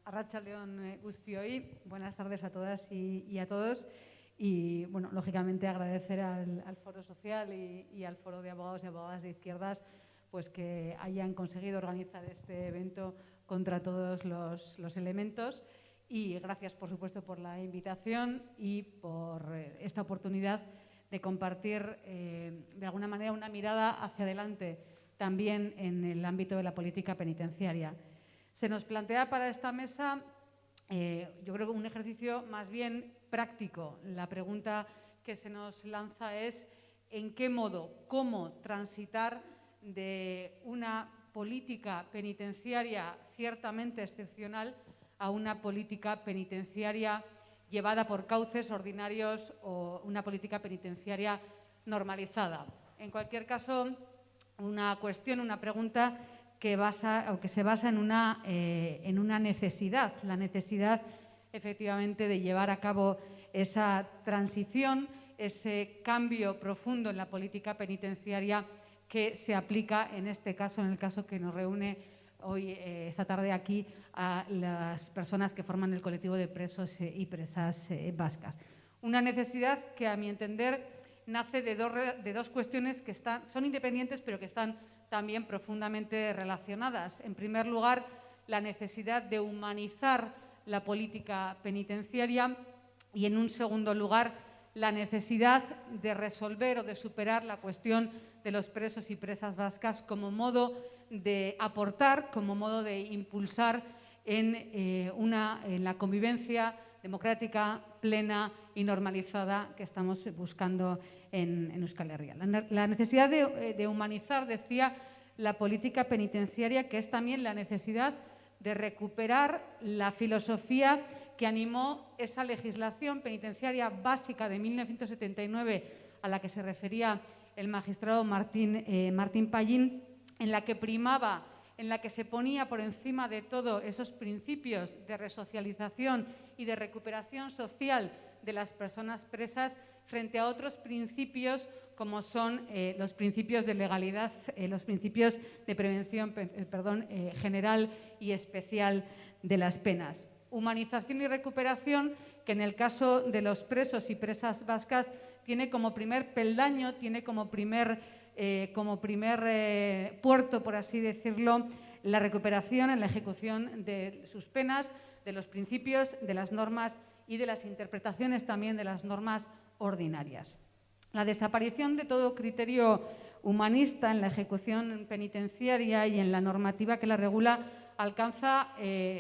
Arratsaldeon guztioi, buenas tardes a todas y a todos. Y, bueno, lógicamente agradecer al Foro Social y al Foro de Abogados y Abogadas de Izquierdas pues que hayan conseguido organizar este evento contra todos los elementos. Y gracias, por supuesto, por la invitación y por esta oportunidad de compartir, de alguna manera, una mirada hacia adelante también en el ámbito de la política penitenciaria. Se nos plantea para esta mesa, yo creo que un ejercicio más bien práctico. La pregunta que se nos lanza es ¿en qué modo, cómo transitar de una política penitenciaria ciertamente excepcional a una política penitenciaria llevada por cauces ordinarios o una política penitenciaria normalizada? En cualquier caso, una cuestión, una pregunta que se basa en una necesidad, la necesidad efectivamente de llevar a cabo esa transición, ese cambio profundo en la política penitenciaria que se aplica en este caso, en el caso que nos reúne hoy, esta tarde aquí, a las personas que forman el colectivo de presos y presas vascas. Una necesidad que, a mi entender, nace de dos cuestiones que son independientes, pero que están también profundamente relacionadas. En primer lugar, la necesidad de humanizar la política penitenciaria y, en un segundo lugar, la necesidad de resolver o de superar la cuestión de los presos y presas vascas como modo de aportar, como modo de impulsar en la convivencia democrática, plena y normalizada que estamos buscando en Euskal Herria. La necesidad de humanizar, decía, la política penitenciaria, que es también la necesidad de recuperar la filosofía que animó esa legislación penitenciaria básica de 1979 a la que se refería el magistrado Martín Pallín, en la que primaba, en la que se ponía por encima de todo esos principios de resocialización y de recuperación social de las personas presas frente a otros principios como son los principios de legalidad, los principios de prevención general y especial de las penas. Humanización y recuperación que en el caso de los presos y presas vascas tiene como primer peldaño, tiene como primer puerto, por así decirlo, la recuperación en la ejecución de sus penas, de los principios, de las normas y de las interpretaciones también de las normas ordinarias. La desaparición de todo criterio humanista en la ejecución penitenciaria y en la normativa que la regula alcanza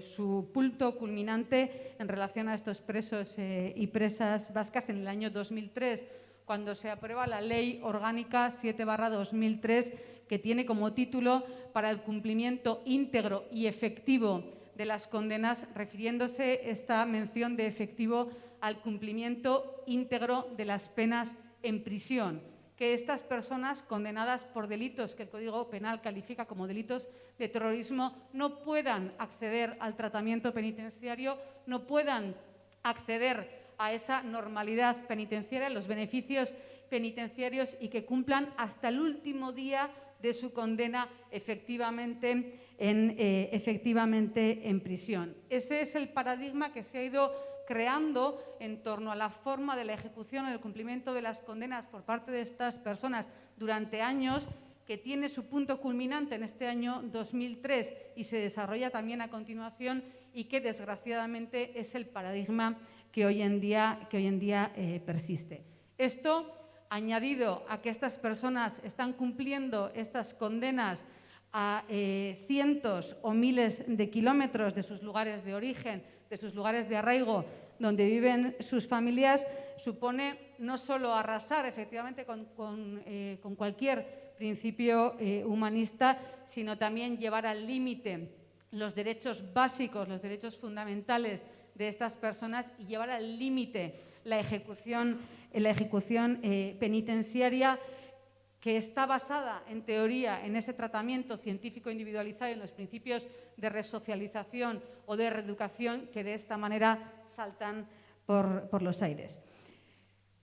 su punto culminante en relación a estos presos y presas vascas en el año 2003, cuando se aprueba la Ley Orgánica 7/2003, que tiene como título para el cumplimiento íntegro y efectivo de las condenas, refiriéndose esta mención de efectivo al cumplimiento íntegro de las penas en prisión, que estas personas condenadas por delitos que el Código Penal califica como delitos de terrorismo no puedan acceder al tratamiento penitenciario, no puedan acceder a esa normalidad penitenciaria, los beneficios penitenciarios, y que cumplan hasta el último día de su condena efectivamente en prisión. Ese es el paradigma que se ha ido creando en torno a la forma de la ejecución o del cumplimiento de las condenas por parte de estas personas durante años, que tiene su punto culminante en este año 2003 y se desarrolla también a continuación, y que desgraciadamente es el paradigma que hoy en día persiste. Esto, añadido a que estas personas están cumpliendo estas condenas a cientos o miles de kilómetros de sus lugares de origen, de sus lugares de arraigo, donde viven sus familias, supone no solo arrasar efectivamente con cualquier principio humanista, sino también llevar al límite los derechos básicos, los derechos fundamentales de estas personas, y llevar al límite la ejecución penitenciaria, que está basada, en teoría, en ese tratamiento científico individualizado y en los principios de resocialización o de reeducación, que de esta manera saltan por los aires.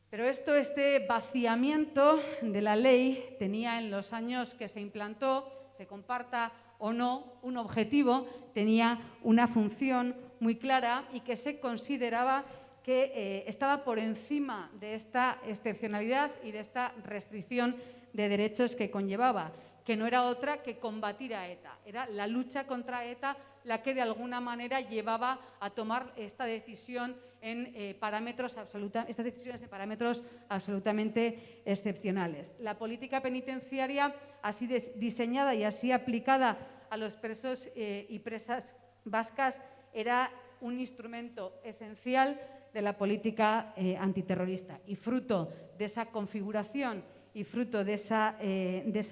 Pero este vaciamiento de la ley tenía, en los años que se implantó, se comparta o no un objetivo, tenía una función muy clara y que se consideraba que estaba por encima de esta excepcionalidad y de esta restricción de derechos que conllevaba, que no era otra que combatir a ETA. Era la lucha contra ETA la que de alguna manera llevaba a tomar esta decisión en parámetros absolutamente excepcionales. La política penitenciaria, así diseñada y así aplicada a los presos y presas vascas, era un instrumento esencial de la política antiterrorista, y fruto de esa configuración y fruto de esa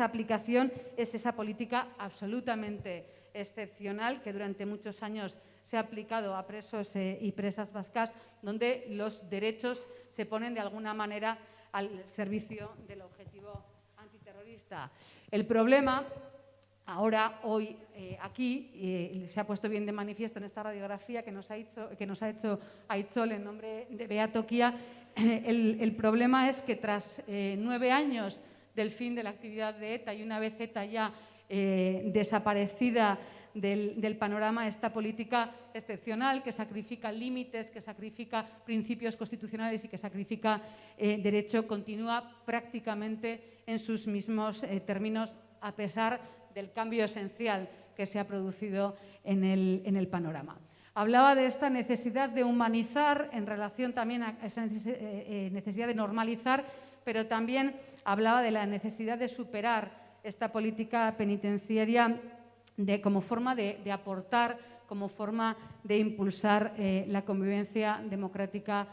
aplicación es esa política absolutamente excepcional que durante muchos años se ha aplicado a presos y presas vascas, donde los derechos se ponen de alguna manera al servicio del objetivo antiterrorista. El problema ahora, hoy, aquí, se ha puesto bien de manifiesto en esta radiografía que nos ha hecho Aitzol en nombre de Behatokia. El problema es que tras 9 años del fin de la actividad de ETA y una vez ETA ya desaparecida del panorama, esta política excepcional que sacrifica límites, que sacrifica principios constitucionales y que sacrifica derecho, continúa prácticamente en sus mismos términos, a pesar del cambio esencial que se ha producido en el panorama. Hablaba de esta necesidad de humanizar en relación también a esa necesidad de normalizar, pero también hablaba de la necesidad de superar esta política penitenciaria como forma de aportar, como forma de impulsar la convivencia democrática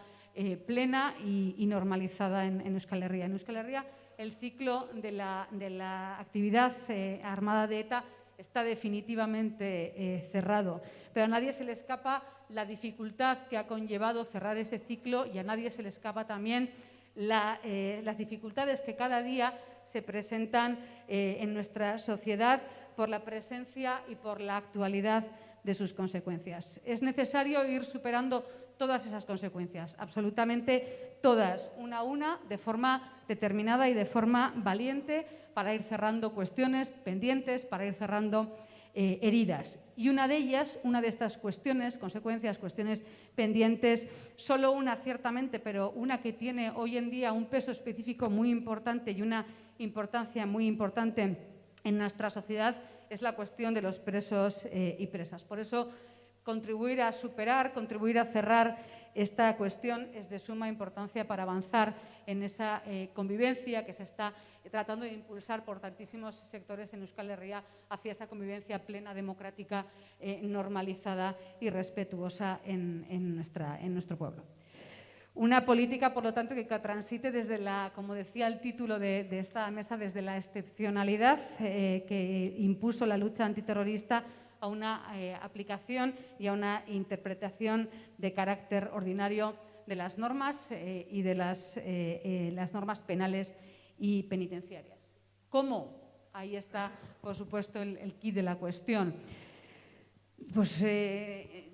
plena y normalizada en Euskal Herria. En Euskal Herria, el ciclo de la actividad armada de ETA está definitivamente cerrado, pero a nadie se le escapa la dificultad que ha conllevado cerrar ese ciclo, y a nadie se le escapa también las dificultades que cada día se presentan en nuestra sociedad por la presencia y por la actualidad de sus consecuencias. Es necesario ir superando todas esas consecuencias, absolutamente todas, una a una, de forma determinada y de forma valiente, para ir cerrando cuestiones pendientes, para ir cerrando heridas. Y una de ellas, una de estas cuestiones, consecuencias, cuestiones pendientes, solo una ciertamente, pero una que tiene hoy en día un peso específico muy importante y una importancia muy importante en nuestra sociedad, es la cuestión de los presos y presas. Por eso, contribuir a superar, contribuir a cerrar esta cuestión es de suma importancia para avanzar en esa convivencia que se está tratando de impulsar por tantísimos sectores en Euskal Herria hacia esa convivencia plena, democrática, normalizada y respetuosa en nuestro pueblo. Una política, por lo tanto, que transite desde como decía el título de esta mesa, desde la excepcionalidad que impuso la lucha antiterrorista a una aplicación y a una interpretación de carácter ordinario de las normas y de las normas penales y penitenciarias. ¿Cómo? Ahí está, por supuesto, el quid de la cuestión. Pues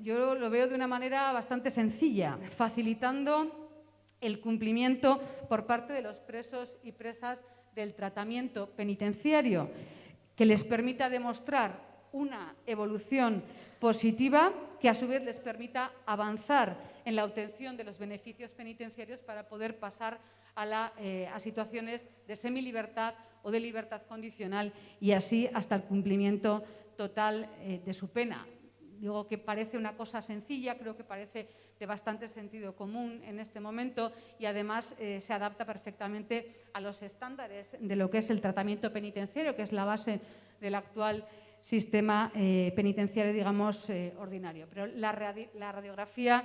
yo lo veo de una manera bastante sencilla, facilitando el cumplimiento por parte de los presos y presas del tratamiento penitenciario, que les permita demostrar una evolución positiva, que a su vez les permita avanzar en la obtención de los beneficios penitenciarios para poder pasar a situaciones de semilibertad o de libertad condicional, y así hasta el cumplimiento total de su pena. Digo que parece una cosa sencilla, creo que parece de bastante sentido común en este momento, y además se adapta perfectamente a los estándares de lo que es el tratamiento penitenciario, que es la base del actual sistema penitenciario, digamos, ordinario. Pero la radiografía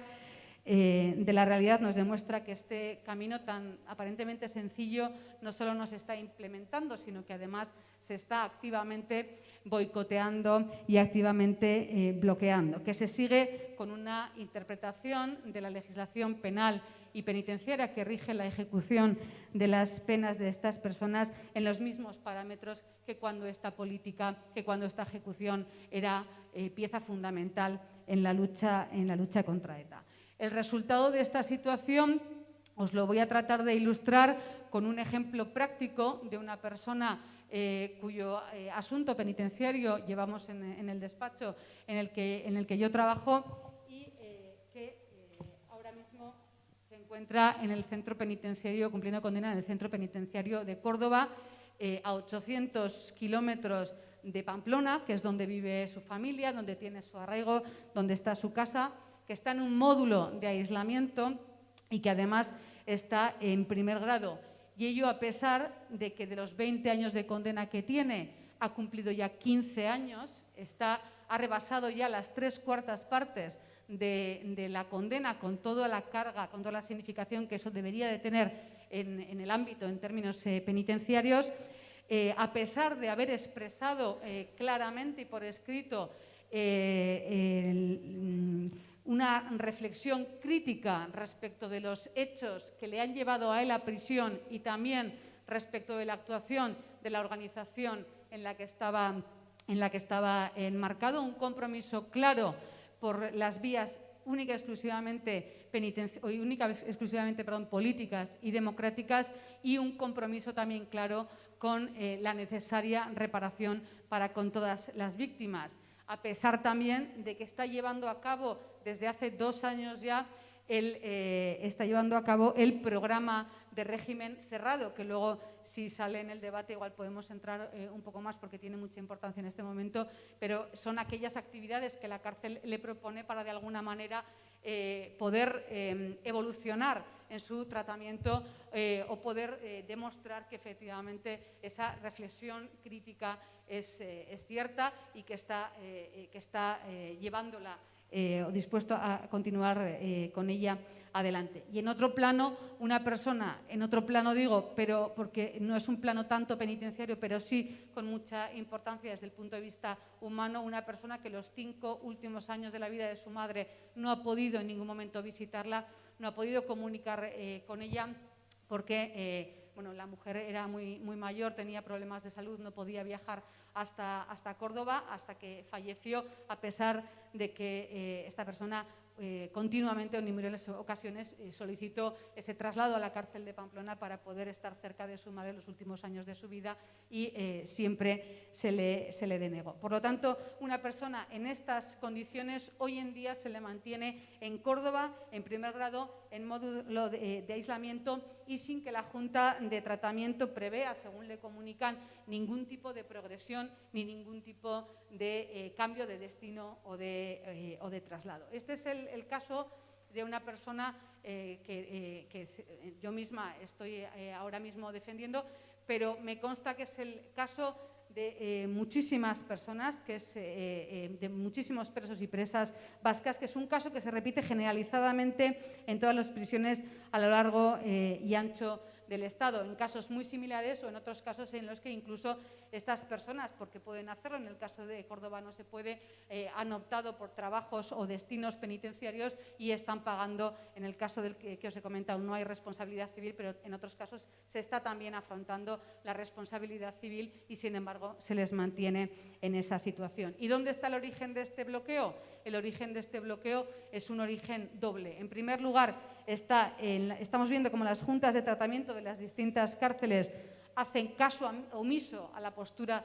de la realidad nos demuestra que este camino tan aparentemente sencillo no solo no se está implementando, sino que además se está activamente boicoteando y activamente bloqueando, que se sigue con una interpretación de la legislación penal y penitenciaria que rige la ejecución de las penas de estas personas en los mismos parámetros que cuando esta política, que cuando esta ejecución era pieza fundamental en la lucha contra ETA. El resultado de esta situación os lo voy a tratar de ilustrar con un ejemplo práctico de una persona cuyo asunto penitenciario llevamos en el despacho en el que yo trabajo y que ahora mismo se encuentra en el centro penitenciario, cumpliendo condena en el centro penitenciario de Córdoba, a 800 kilómetros de Pamplona, que es donde vive su familia, donde tiene su arraigo, donde está su casa, que está en un módulo de aislamiento y que además está en primer grado. Y ello a pesar de que de los 20 años de condena que tiene, ha cumplido ya 15 años, ha rebasado ya las 3/4 partes de la condena, con toda la carga, con toda la significación que eso debería de tener en el ámbito, en términos penitenciarios. A pesar de haber expresado claramente y por escrito una reflexión crítica respecto de los hechos que le han llevado a él a prisión y también respecto de la actuación de la organización en la que estaba enmarcado, un compromiso claro por las vías única y exclusivamente políticas y democráticas, y un compromiso también claro con la necesaria reparación para con todas las víctimas, a pesar también de que está llevando a cabo desde hace 2 años ya está llevando a cabo el programa de régimen cerrado, que luego, si sale en el debate, igual podemos entrar un poco más porque tiene mucha importancia en este momento, pero son aquellas actividades que la cárcel le propone para, de alguna manera, poder evolucionar en su tratamiento o poder demostrar que efectivamente esa reflexión crítica es cierta y que está llevándola o dispuesto a continuar con ella adelante. Y en otro plano, una persona, en otro plano digo, pero porque no es un plano tanto penitenciario, pero sí con mucha importancia desde el punto de vista humano, una persona que los 5 últimos años de la vida de su madre no ha podido en ningún momento visitarla, no ha podido comunicar con ella porque bueno, la mujer era muy mayor, tenía problemas de salud, no podía viajar hasta Córdoba, hasta que falleció, a pesar de que esta persona continuamente, en innumerables ocasiones, solicitó ese traslado a la cárcel de Pamplona para poder estar cerca de su madre en los últimos años de su vida, y siempre se le denegó. Por lo tanto, una persona en estas condiciones hoy en día se le mantiene en Córdoba, en primer grado, en módulo de aislamiento, y sin que la Junta de Tratamiento prevea, según le comunican, ningún tipo de progresión ni ningún tipo de cambio de destino o de traslado. Este es el caso de una persona que yo misma estoy ahora mismo defendiendo, pero me consta que es el caso de muchísimas personas, que es de muchísimos presos y presas vascas, que es un caso que se repite generalizadamente en todas las prisiones a lo largo y ancho del Estado, en casos muy similares o en otros casos en los que incluso estas personas, porque pueden hacerlo, en el caso de Córdoba no se puede, han optado por trabajos o destinos penitenciarios y están pagando. En el caso del que os he comentado no hay responsabilidad civil, pero en otros casos se está también afrontando la responsabilidad civil y, sin embargo, se les mantiene en esa situación. ¿Y dónde está el origen de este bloqueo? El origen de este bloqueo es un origen doble. En primer lugar, estamos viendo cómo las juntas de tratamiento de las distintas cárceles hacen caso omiso a la postura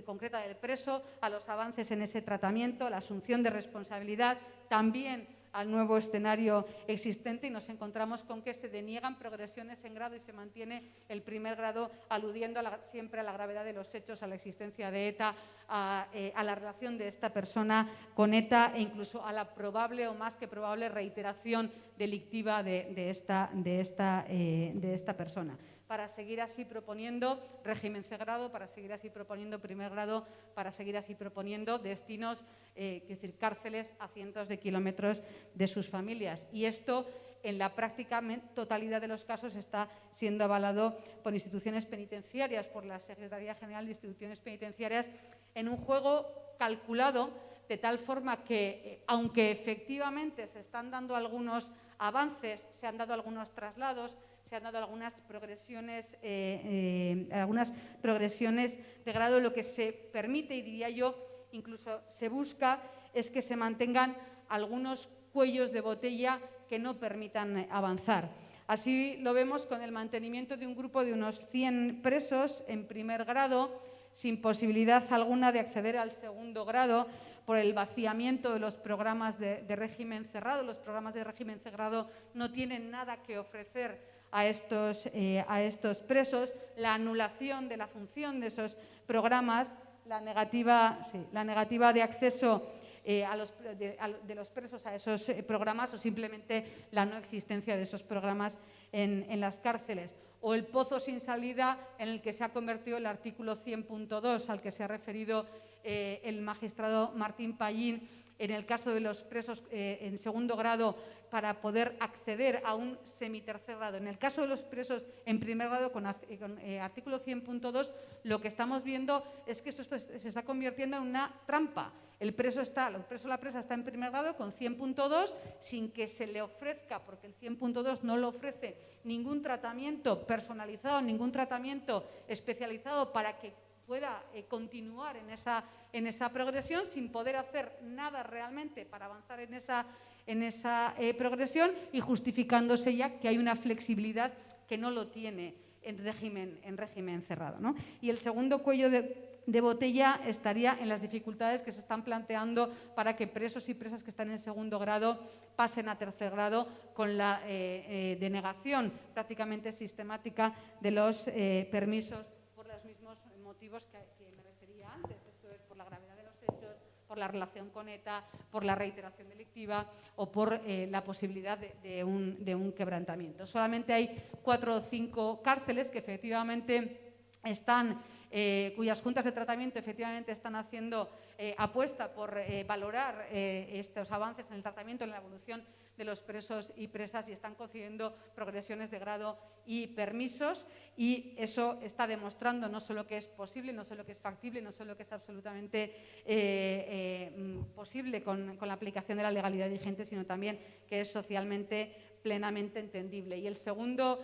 concreta del preso, a los avances en ese tratamiento, a la asunción de responsabilidad, también al nuevo escenario existente, y nos encontramos con que se deniegan progresiones en grado y se mantiene el primer grado, aludiendo siempre a la gravedad de los hechos, a la existencia de ETA, a la relación de esta persona con ETA e incluso a la probable o más que probable reiteración delictiva de esta persona. Para seguir así proponiendo régimen cerrado, para seguir así proponiendo primer grado, para seguir así proponiendo destinos, es decir, cárceles a cientos de kilómetros de sus familias. Y esto, en la práctica totalidad de los casos, está siendo avalado por instituciones penitenciarias, por la Secretaría General de Instituciones Penitenciarias, en un juego calculado de tal forma que, aunque efectivamente se están dando algunos avances, se han dado algunos traslados, se han dado algunas progresiones de grado, lo que se permite, y diría yo, incluso se busca, es que se mantengan algunos cuellos de botella que no permitan avanzar. Así lo vemos con el mantenimiento de un grupo de unos 100 presos en primer grado, sin posibilidad alguna de acceder al segundo grado, por el vaciamiento de los programas de régimen cerrado. Los programas de régimen cerrado no tienen nada que ofrecer a estos presos, la anulación de la función de esos programas, la negativa de acceso de los presos a esos programas o simplemente la no existencia de esos programas en las cárceles. O el pozo sin salida en el que se ha convertido el artículo 100.2 al que se ha referido el magistrado Martín Pallín en el caso de los presos en segundo grado para poder acceder a un semitercer grado. En el caso de los presos en primer grado con artículo 100.2 lo que estamos viendo es que esto se está convirtiendo en una trampa. El preso o la presa está en primer grado con 100.2 sin que se le ofrezca, porque el 100.2 no le ofrece ningún tratamiento personalizado, ningún tratamiento especializado para que pueda continuar en esa progresión sin poder hacer nada realmente para avanzar en esa progresión y justificándose ya que hay una flexibilidad que no lo tiene en régimen cerrado, ¿no? Y el segundo cuello de botella estaría en las dificultades que se están planteando para que presos y presas que están en segundo grado pasen a tercer grado con la denegación prácticamente sistemática de los permisos por los mismos motivos que me refería antes. Esto es por la gravedad de los hechos, por la relación con ETA, por la reiteración delictiva o por la posibilidad de un quebrantamiento. Solamente hay 4 o 5 cárceles que efectivamente están cuyas juntas de tratamiento efectivamente están haciendo apuesta por valorar estos avances en el tratamiento, en la evolución de los presos y presas y están concediendo progresiones de grado y permisos y eso está demostrando no solo que es posible, no solo que es factible, no solo que es absolutamente posible con la aplicación de la legalidad vigente, sino también que es socialmente plenamente entendible. Y el segundo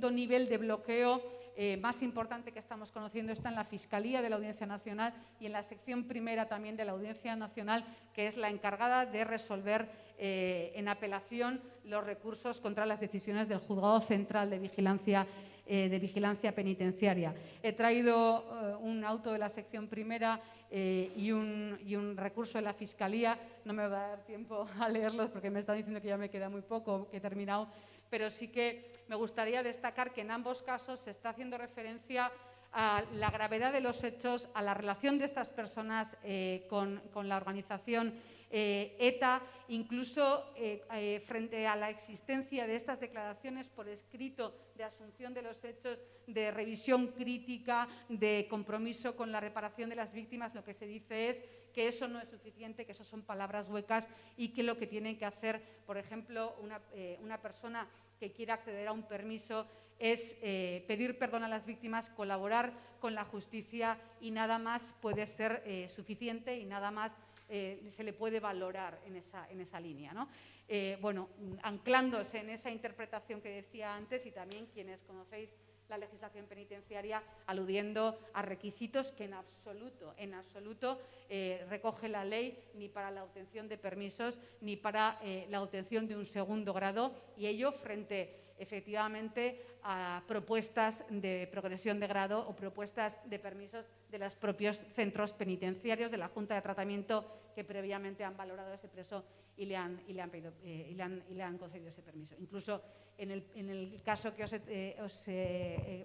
nivel de bloqueo más importante que estamos conociendo está en la Fiscalía de la Audiencia Nacional y en la sección primera también de la Audiencia Nacional, que es la encargada de resolver en apelación los recursos contra las decisiones del Juzgado Central de Vigilancia Penitenciaria. He traído un auto de la sección primera y un recurso de la Fiscalía. No me va a dar tiempo a leerlos porque me están diciendo que ya me queda muy poco, que he terminado, pero sí que me gustaría destacar que en ambos casos se está haciendo referencia a la gravedad de los hechos, a la relación de estas personas con la organización ETA, incluso frente a la existencia de estas declaraciones por escrito de asunción de los hechos, de revisión crítica, de compromiso con la reparación de las víctimas, lo que se dice es que eso no es suficiente, que eso son palabras huecas y que lo que tienen que hacer, por ejemplo, una persona que quiera acceder a un permiso es pedir perdón a las víctimas, colaborar con la justicia y nada más puede ser suficiente y nada más se le puede valorar en esa línea, ¿no? Bueno, anclándose en esa interpretación que decía antes y también quienes conocéis la legislación penitenciaria, aludiendo a requisitos que en absoluto recoge la ley ni para la obtención de permisos ni para la obtención de un segundo grado y ello frente efectivamente a propuestas de progresión de grado o propuestas de permisos de los propios centros penitenciarios, de la Junta de Tratamiento que previamente han valorado a ese preso y le han concedido ese permiso. Incluso en el caso que os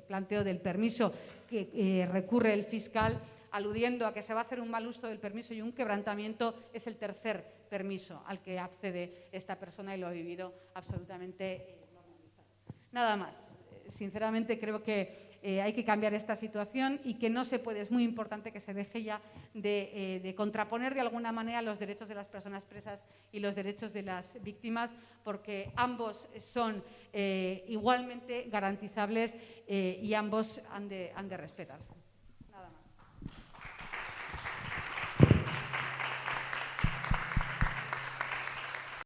planteo del permiso que recurre el fiscal, aludiendo a que se va a hacer un mal uso del permiso y un quebrantamiento, es el tercer permiso al que accede esta persona y lo ha vivido absolutamente normalizado. Nada más. Sinceramente creo que hay que cambiar esta situación y que no se puede, es muy importante que se deje ya de contraponer de alguna manera los derechos de las personas presas y los derechos de las víctimas, porque ambos son igualmente garantizables y ambos han de respetarse.